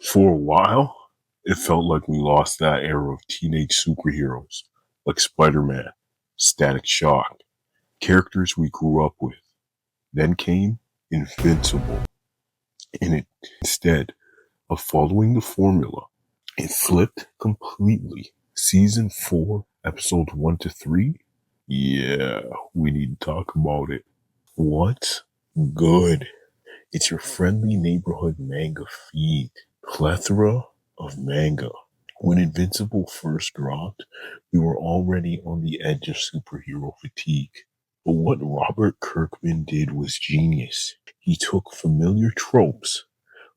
For a while, it felt like we lost that era of teenage superheroes like Spider-Man, Static Shock, characters we grew up with. Then came Invincible, and instead of following the formula, it flipped completely. Season 4, episodes 1 to 3? Yeah, we need to talk about it. What's good? It's your friendly neighborhood manga feed. Plethora of manga. When Invincible first dropped, we were already on the edge of superhero fatigue. But what Robert Kirkman did was genius. He took familiar tropes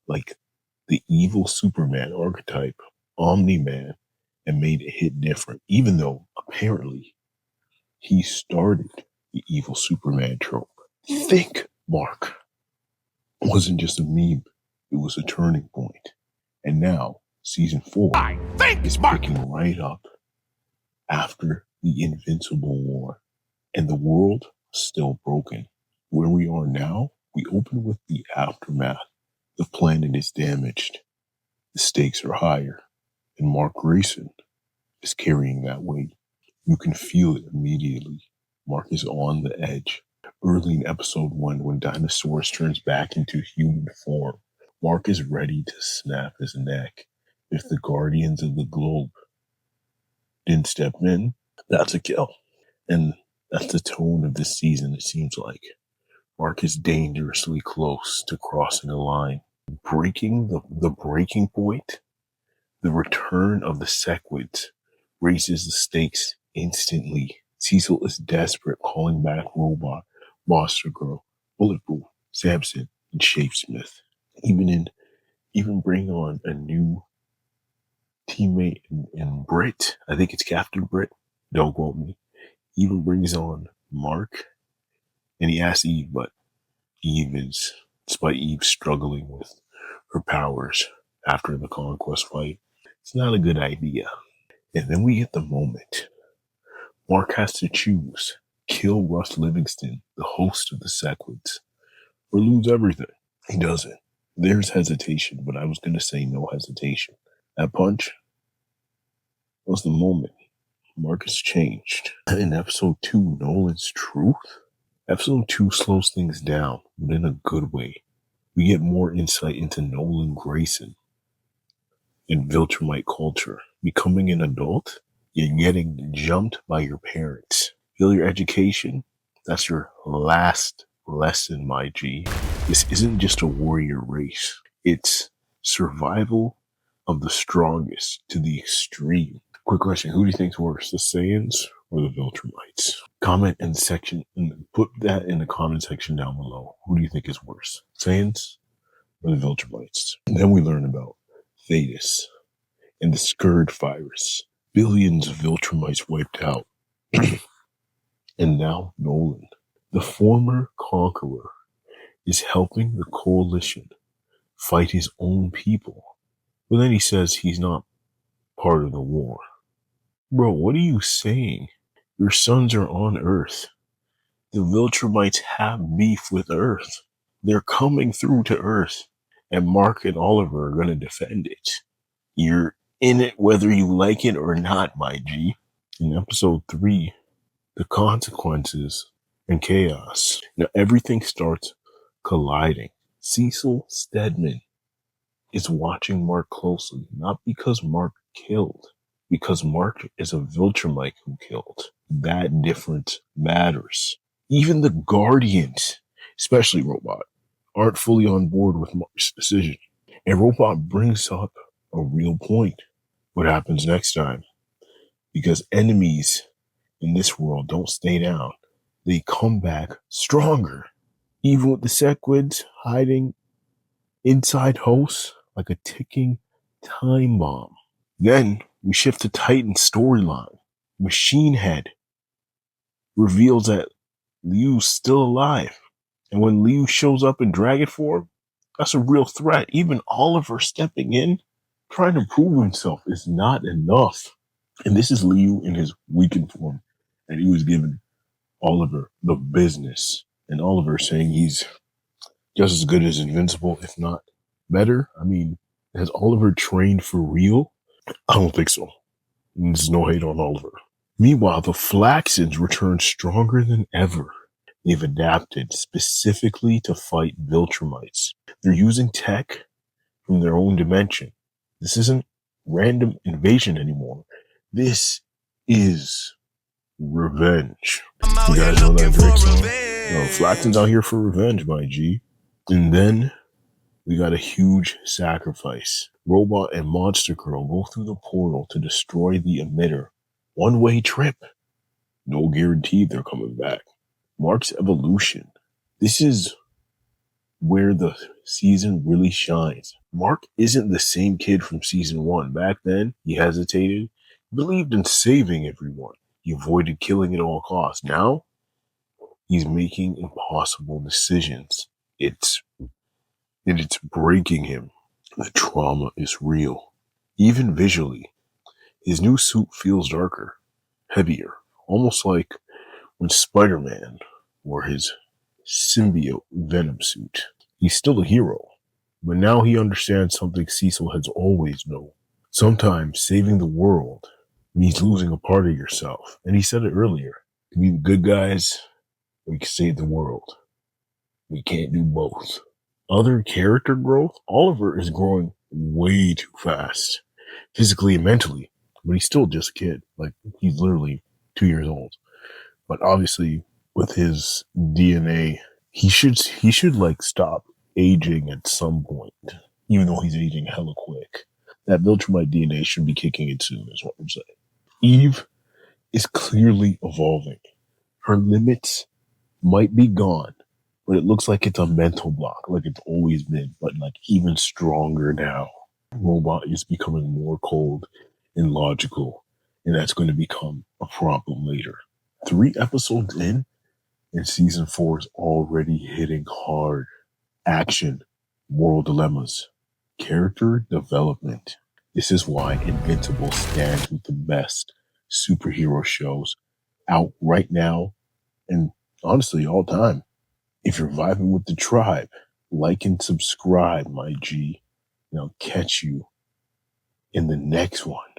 like the evil Superman archetype, Omni-Man, and made it hit different, even though apparently he started the evil Superman trope. Think, Mark, wasn't just a meme, it was a turning point. And now, season 4 is picking right up after the Invincible War, and the world is still broken. Where we are now, we open with the aftermath. The planet is damaged, the stakes are higher, and Mark Grayson is carrying that weight. You can feel it immediately. Mark is on the edge. Early in episode 1, when Dinosaurus turns back into human form, Mark is ready to snap his neck. If the Guardians of the Globe didn't step in, that's a kill. And that's the tone of this season, it seems like. Mark is dangerously close to crossing a line. Breaking the breaking point, the return of the Sequids raises the stakes instantly. Cecil is desperate, calling back Robot, Monster Girl, Bulletproof, Samson, and Shapesmith. Even bring on a new teammate in Brit. I think it's Captain Brit. Don't quote me. He even brings on Mark, and he asks Eve, but despite Eve struggling with her powers after the Conquest fight, it's not a good idea. And then we get the moment. Mark has to choose. Kill Russ Livingston, the host of the Sequids, or lose everything. He doesn't. There's hesitation, but I was going to say no hesitation. That punch was the moment. Mark has changed. In episode 2, Nolan's Truth, episode 2 slows things down, but in a good way. We get more insight into Nolan Grayson and Viltrumite culture. Becoming an adult, you're getting jumped by your parents. Feel your education? That's your last lesson, my G. This isn't just a warrior race. It's survival of the strongest to the extreme. Quick question, who do you think's worse, the Saiyans or the Viltrumites? Comment in section, and put that in the comment section down below. Who do you think is worse, Saiyans or the Viltrumites? And then we learn about Thetis and the Scourge virus. Billions of Viltrumites wiped out. And now Nolan, the former conqueror, is helping the coalition fight his own people. But then he says he's not part of the war. Bro, what are you saying? Your sons are on Earth. The Viltrumites have beef with Earth. They're coming through to Earth. And Mark and Oliver are going to defend it. You're in it whether you like it or not, my G. In episode 3, the consequences and chaos. Now everything starts colliding. Cecil Stedman is watching Mark closely, not because Mark killed, because Mark is a Viltrumite who killed. That difference matters. Even the Guardians, especially Robot, aren't fully on board with Mark's decision. And Robot brings up a real point. What happens next time? Because enemies in this world don't stay down. They come back stronger. Even with the Sequids hiding inside hosts like a ticking time bomb. Then we shift to Titan's storyline. Machine Head reveals that Liu's still alive. And when Liu shows up in dragon form, that's a real threat. Even Oliver stepping in, trying to prove himself, is not enough. And this is Liu in his weakened form. And he was giving Oliver the business. And Oliver saying he's just as good as Invincible, if not better. I mean, Has Oliver trained for real? I don't think so. There's no hate on Oliver. Meanwhile, the Flaxens return stronger than ever. They've adapted specifically to fight Viltrumites. They're using tech from their own dimension. This isn't random invasion anymore. This is revenge. You guys know that Drake song? No, Flaxen's out here for revenge, my G. And then we got a huge sacrifice. Robot and Monster Girl go through the portal to destroy the emitter. One-way trip. No guarantee they're coming back. Mark's evolution. This is where the season really shines. Mark isn't the same kid from season 1. Back then, he hesitated, believed in saving everyone. He avoided killing at all costs. Now, he's making impossible decisions. It's breaking him. The trauma is real. Even visually, his new suit feels darker, heavier, almost like when Spider-Man wore his symbiote Venom suit. He's still a hero, but now he understands something Cecil has always known. Sometimes saving the world means losing a part of yourself. And he said it earlier. To be the good guys, we can save the world. We can't do both. Other character growth, Oliver is growing way too fast, physically and mentally, but he's still just a kid. Like, he's literally 2 years old. But obviously, with his DNA, he should like stop aging at some point, even though he's aging hella quick. That Viltrumite DNA should be kicking in soon, is what I'm saying. Eve is clearly evolving. Her limits might be gone, but it looks like it's a mental block, like it's always been, but like even stronger now. Robot is becoming more cold and logical, and that's going to become a problem later. 3 episodes in, and season 4 is already hitting hard. Action, moral dilemmas, character development. This is why Invincible stands with the best superhero shows out right now and honestly all time. If you're vibing with the tribe, like and subscribe, my G, and I'll catch you in the next one.